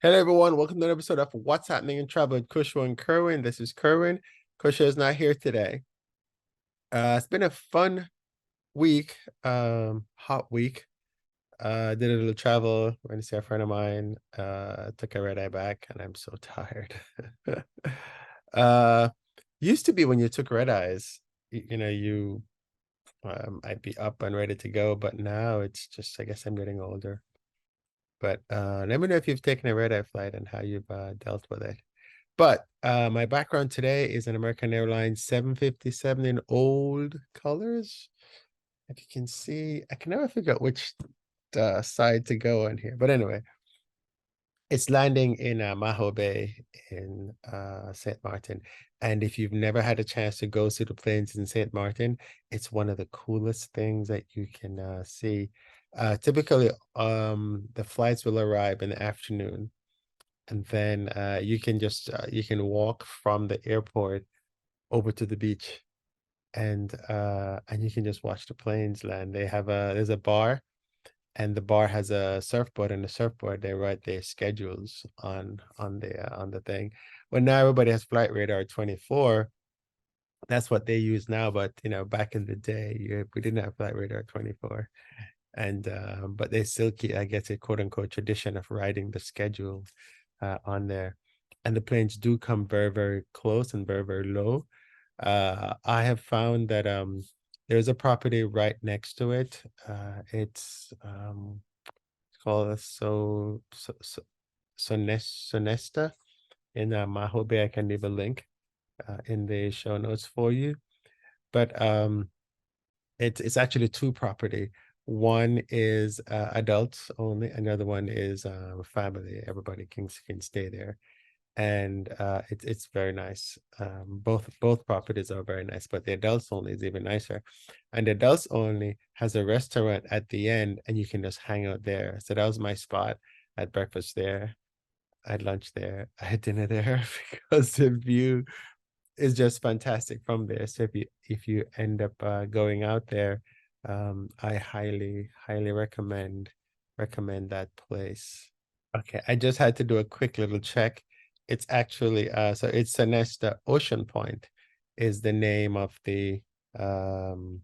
Hello, everyone. Welcome to an episode of What's Happening in Travel with Kushwa and Kerwin. This is Kerwin. Kushwa is not here today. It's been a fun week, hot week. Did a little travel. Went to see a friend of mine. Took a red eye back, and I'm so tired. uh, Used to be when you took red eyes, you I'd be up and ready to go, but now it's just, I guess I'm getting older. But let me know if you've taken a red eye flight and how you've dealt with it. But my background today is an American Airlines 757 in old colors. If you can see, I can never figure out which side to go on here. But anyway, it's landing in Maho Bay in St. Martin. And if you've never had a chance to go see the planes in St. Martin, it's one of the coolest things that you can see. Typically, the flights will arrive in the afternoon, and then you can walk from the airport over to the beach, and you can just watch the planes land. There's a bar, and the bar has a surfboard, and the surfboard they write their schedules on the thing. Well, now everybody has Flight Radar 24. That's what they use now, but back in the day, we didn't have Flight Radar 24. And but they still keep, I guess, a quote unquote tradition of writing the schedule on there. And the planes do come very, very close and very, very low. I have found that there's a property right next to it. It's called Sonesta in Maho Bay. I can leave a link in the show notes for you. But it's actually two property. One is adults only, another one is family. Everybody can stay there, and it's very nice. Both properties are very nice, but the adults only is even nicer. And the adults only has a restaurant at the end, and you can just hang out there. So that was my spot. I had breakfast there, I had lunch there, I had dinner there because the view is just fantastic from there. So if you end up going out there, I highly recommend that place. Okay, I just had to do a quick little check. It's actually so it's Sonesta Ocean Point is the name of um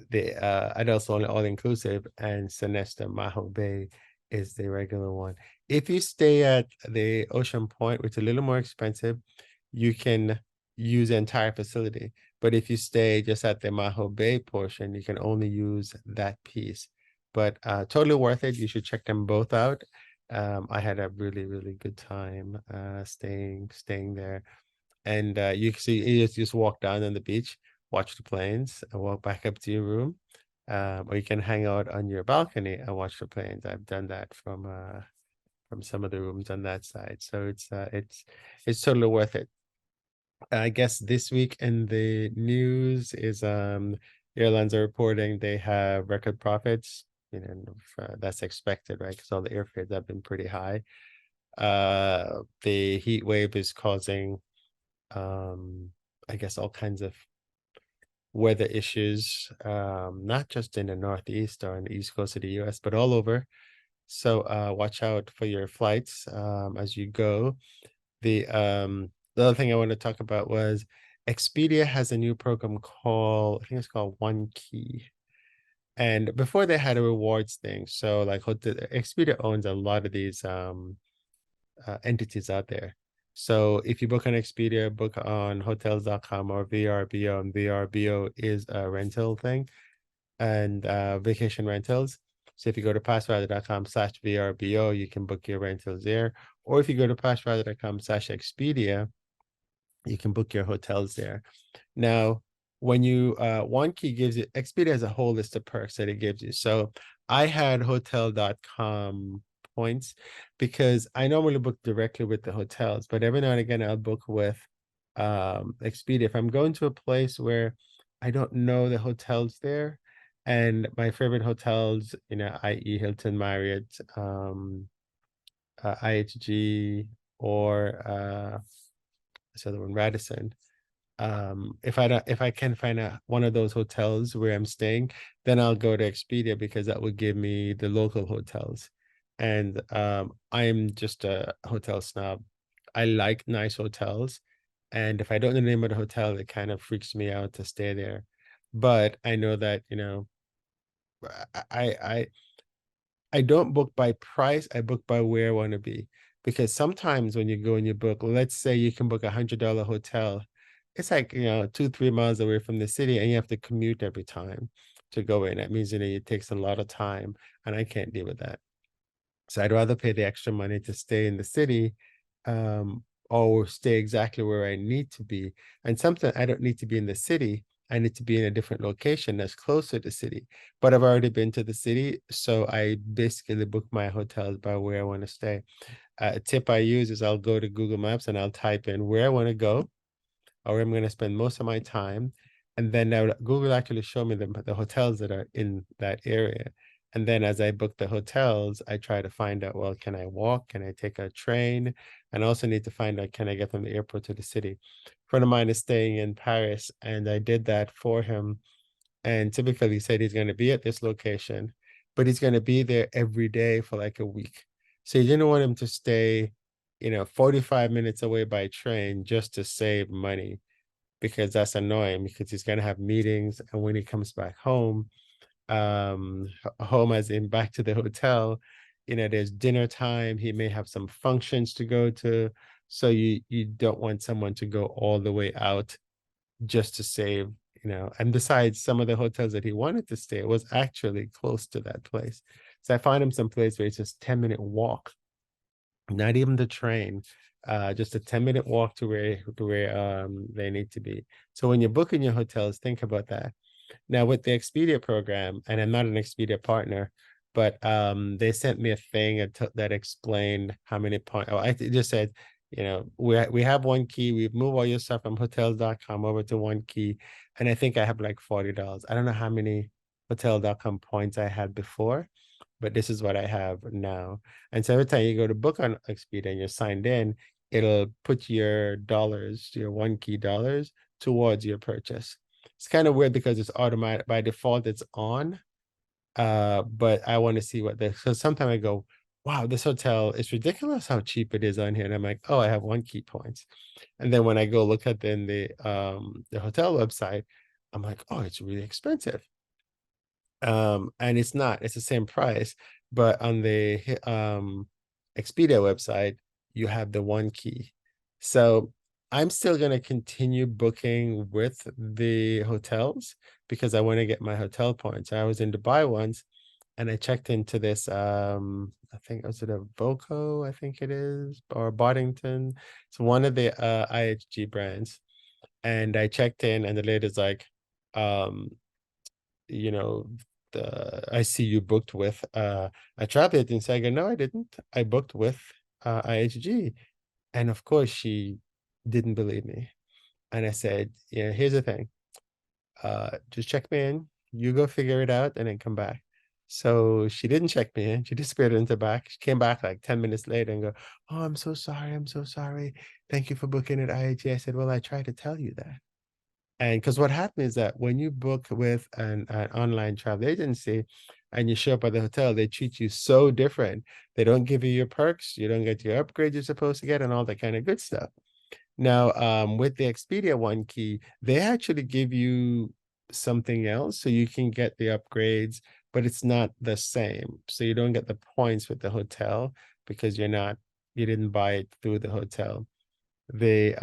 the adults only all inclusive, and Sonesta Maho Bay is the regular one. If you stay at the Ocean Point, which is a little more expensive, you can use the entire facility. But if you stay just at the Maho Bay portion, you can only use that piece. But totally worth it. You should check them both out. I had a really good time staying there. And you see, you just walk down on the beach, watch the planes, and walk back up to your room. Or you can hang out on your balcony and watch the planes. I've done that from some of the rooms on that side. So it's totally worth it. I guess this week in the news is airlines are reporting they have record profits. That's expected, right? Because all the airfares have been pretty high. The heat wave is causing I guess all kinds of weather issues, not just in the Northeast or on the East Coast of the US, but all over. So watch out for your flights as you go. The other thing I want to talk about was Expedia has a new program called, I think it's called OneKey. And before they had a rewards thing. So like Expedia owns a lot of these entities out there. So if you book on Expedia, book on hotels.com or VRBO, and VRBO is a rental thing and vacation rentals. So if you go to passradar.com/VRBO, you can book your rentals there. Or if you go to passradar.com/Expedia, you can book your hotels there. Now, when you OneKey gives you, Expedia has a whole list of perks that it gives you. So I had hotel.com points because I normally book directly with the hotels, but every now and again I'll book with Expedia. If I'm going to a place where I don't know the hotels there, and my favorite hotels, i.e. Hilton, Marriott, IHG, or this other one, Radisson. If I can find one of those hotels where I'm staying, then I'll go to Expedia because that would give me the local hotels. And I'm just a hotel snob. I like nice hotels. And if I don't know the name of the hotel, it kind of freaks me out to stay there. But I know that, I I I don't book by price, I book by where I want to be. Because sometimes when you go and you book, let's say you can book $100 hotel, it's like, 2, 3 miles away from the city and you have to commute every time to go in. That means, it takes a lot of time and I can't deal with that. So I'd rather pay the extra money to stay in the city, or stay exactly where I need to be. And sometimes I don't need to be in the city. I need to be in a different location that's closer to the city. But I've already been to the city, so I basically book my hotels by where I want to stay. A tip I use is I'll go to Google Maps and I'll type in where I want to go or where I'm going to spend most of my time. And then now Google actually show me the hotels that are in that area. And then as I book the hotels, I try to find out, well, can I walk? Can I take a train? And I also need to find out, can I get from the airport to the city? A friend of mine is staying in Paris, and I did that for him. And typically he said he's going to be at this location, but he's going to be there every day for like a week. So you didn't want him to stay, 45 minutes away by train just to save money, because that's annoying because he's going to have meetings. And when he comes back home as in back to the hotel, there's dinner time. He may have some functions to go to. So you don't want someone to go all the way out just to save, and besides, some of the hotels that he wanted to stay was actually close to that place. So I found him some place where it's just 10-minute walk, not even the train, just a 10-minute walk to where they need to be. So when you're booking your hotels, think about that. Now with the Expedia program, and I'm not an Expedia partner, but they sent me a thing that explained how many points. Oh, it just said, we have OneKey. We've moved all your stuff from hotels.com over to OneKey, and I think I have like $40. I don't know how many hotel.com points I had before, but this is what I have now. And so every time you go to book on Expedia and you're signed in, it'll put your dollars, your OneKey dollars, towards your purchase. It's kind of weird because it's automatic by default, it's on. But I want to see what this, so sometimes I go, wow, this hotel is ridiculous how cheap it is on here. And I'm like, oh, I have OneKey points. And then when I go look at then the hotel website, I'm like, oh, it's really expensive. And it's not, it's the same price, but on the Expedia website, you have the OneKey. So I'm still going to continue booking with the hotels because I want to get my hotel points. I was in Dubai once and I checked into this I think, was it a Voco, I think it is, or Boddington. It's one of the IHG brands. And I checked in and the lady's like, um you know, I see you booked with a travel agency. I go, no, I didn't. I booked with IHG. And of course she didn't believe me. And I said, yeah, here's the thing. Just check me in. You go figure it out and then come back. So she didn't check me in. She disappeared into back. She came back like 10 minutes later and go, oh, I'm so sorry. I'm so sorry. Thank you for booking at IHG. I said, well, I tried to tell you that. And because what happens is that when you book with an online travel agency and you show up at the hotel, they treat you so different. They don't give you your perks, you don't get your upgrades you're supposed to get, and all that kind of good stuff. Now, with the Expedia OneKey, they actually give you something else so you can get the upgrades, but it's not the same. So you don't get the points with the hotel because you didn't buy it through the hotel. The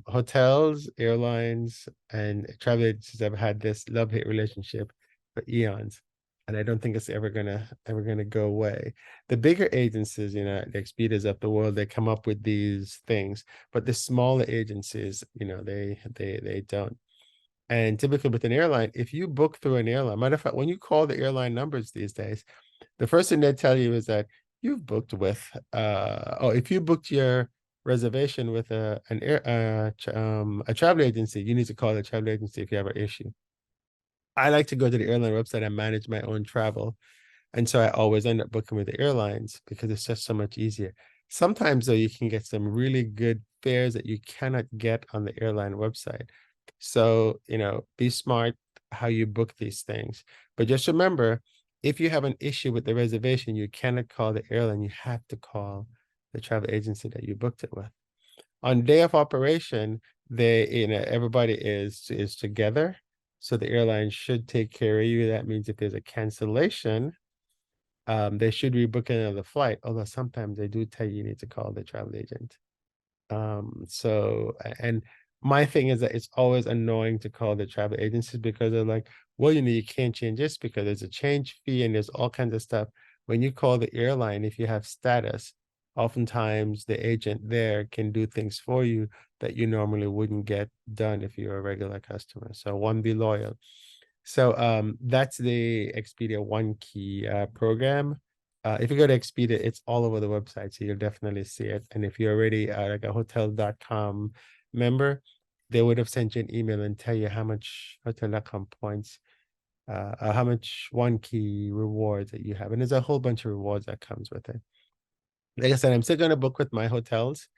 hotels, airlines, and travel agencies have had this love-hate relationship for eons. And I don't think it's ever gonna go away. The bigger agencies, the Expedias of the world, they come up with these things, but the smaller agencies, they don't. And typically with an airline, if you book through an airline, matter of fact, when you call the airline numbers these days, the first thing they tell you is that you've booked with or if you booked your reservation with a travel agency, you need to call the travel agency if you have an issue. I like to go to the airline website and manage my own travel. And so I always end up booking with the airlines because it's just so much easier. Sometimes though, you can get some really good fares that you cannot get on the airline website. So, be smart how you book these things. But just remember, if you have an issue with the reservation, you cannot call the airline. You have to call the travel agency that you booked it with. On day of operation, everybody is together. So the airline should take care of you. That means if there's a cancellation, they should rebook another flight. Although sometimes they do tell you need to call the travel agent. And my thing is that it's always annoying to call the travel agencies because they're like, well, you can't change this because there's a change fee and there's all kinds of stuff. When you call the airline, if you have status, oftentimes the agent there can do things for you that you normally wouldn't get done if you're a regular customer. So one, be loyal. So that's the Expedia OneKey program. If you go to Expedia, it's all over the website, so you'll definitely see it. And if you're already like a hotel.com member, they would have sent you an email and tell you how much hotel.com points, how much OneKey rewards that you have. And there's a whole bunch of rewards that comes with it. Like I said, I'm still going to book with my hotels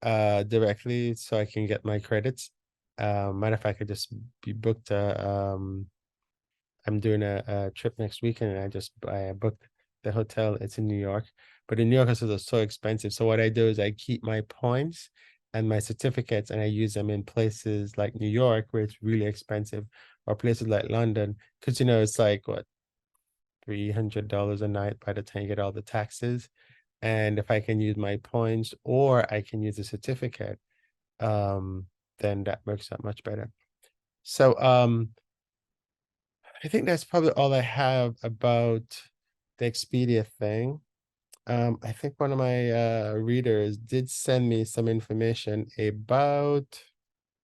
directly so I can get my credits. Matter of fact, I just be booked I'm doing a trip next weekend and I booked the hotel. It's in New York, but in New York, hotels are so expensive. So what I do is I keep my points and my certificates and I use them in places like New York where it's really expensive, or places like London, because it's like what, $300 a night by the time you get all the taxes. And if I can use my points or I can use a certificate, um, then that works out much better. So I think that's probably all I have about the Expedia thing. I think one of my readers did send me some information about,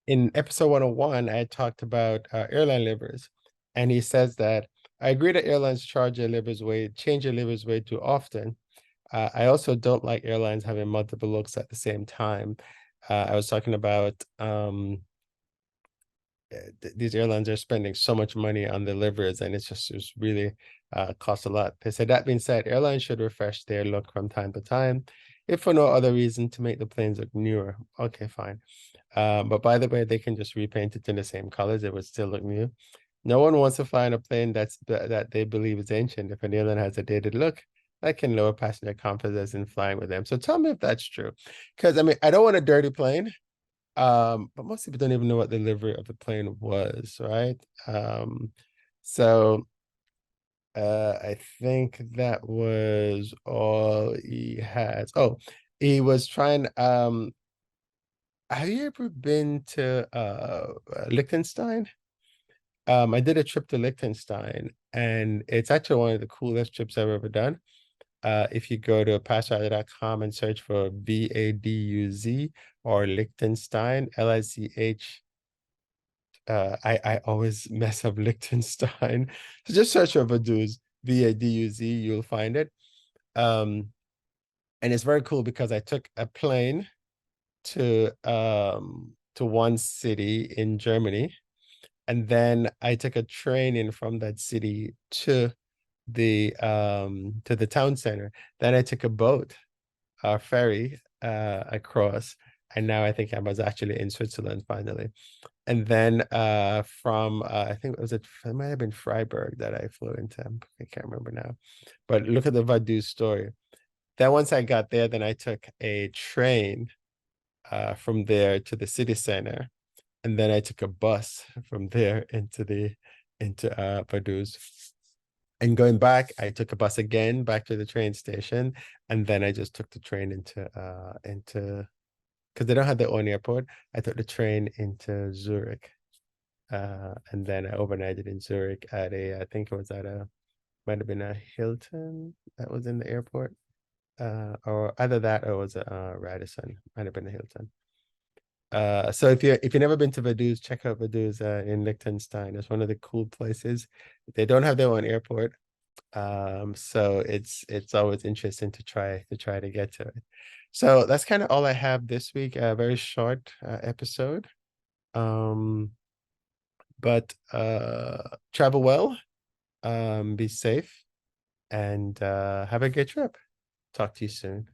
in episode 101, I talked about airline livers. And he says that I agree that airlines change their livers way too often. I also don't like airlines having multiple looks at the same time. I was talking about these airlines are spending so much money on the livers, and it's really costs a lot. They said, that being said, airlines should refresh their look from time to time, if for no other reason to make the planes look newer. Okay, fine. But by the way, they can just repaint it in the same colors. It would still look new. No one wants to fly in a plane that they believe is ancient. If an airline has a dated look, that can lower passenger confidence in flying with them. So tell me if that's true. Because I mean, I don't want a dirty plane. But most people don't even know what the livery of the plane was, right? So I think that was all he has. Oh, he was trying. Have you ever been to Liechtenstein? I did a trip to Liechtenstein, and it's actually one of the coolest trips I've ever done. If you go to passrider.com and search for VADUZ or Liechtenstein, LICH, I always mess up Liechtenstein. So just search for Vaduz, VADUZ, you'll find it. And it's very cool because I took a plane to one city in Germany, and then I took a train in from that city to the town center. Then I took a boat, a ferry across, and now I think I was actually in Switzerland finally. And then from I think it might have been Freiburg that I flew into. I can't remember now. But look at the Vaduz story. Then once I got there, then I took a train from there to the city center. And then I took a bus from there into Vaduz. And going back, I took a bus again back to the train station. And then I just took the train into because they don't have their own airport. I took the train into Zurich. And then I overnighted in Zurich at I think it was might have been a Hilton that was in the airport. Or either that or it was a Radisson, might have been a Hilton. So if you've never been to Vaduz, check out Vaduz in Liechtenstein. It's one of the cool places. They don't have their own airport. So it's always interesting to try to get to it. So that's kind of all I have this week. A very short episode. But travel well, be safe, and have a good trip. Talk to you soon.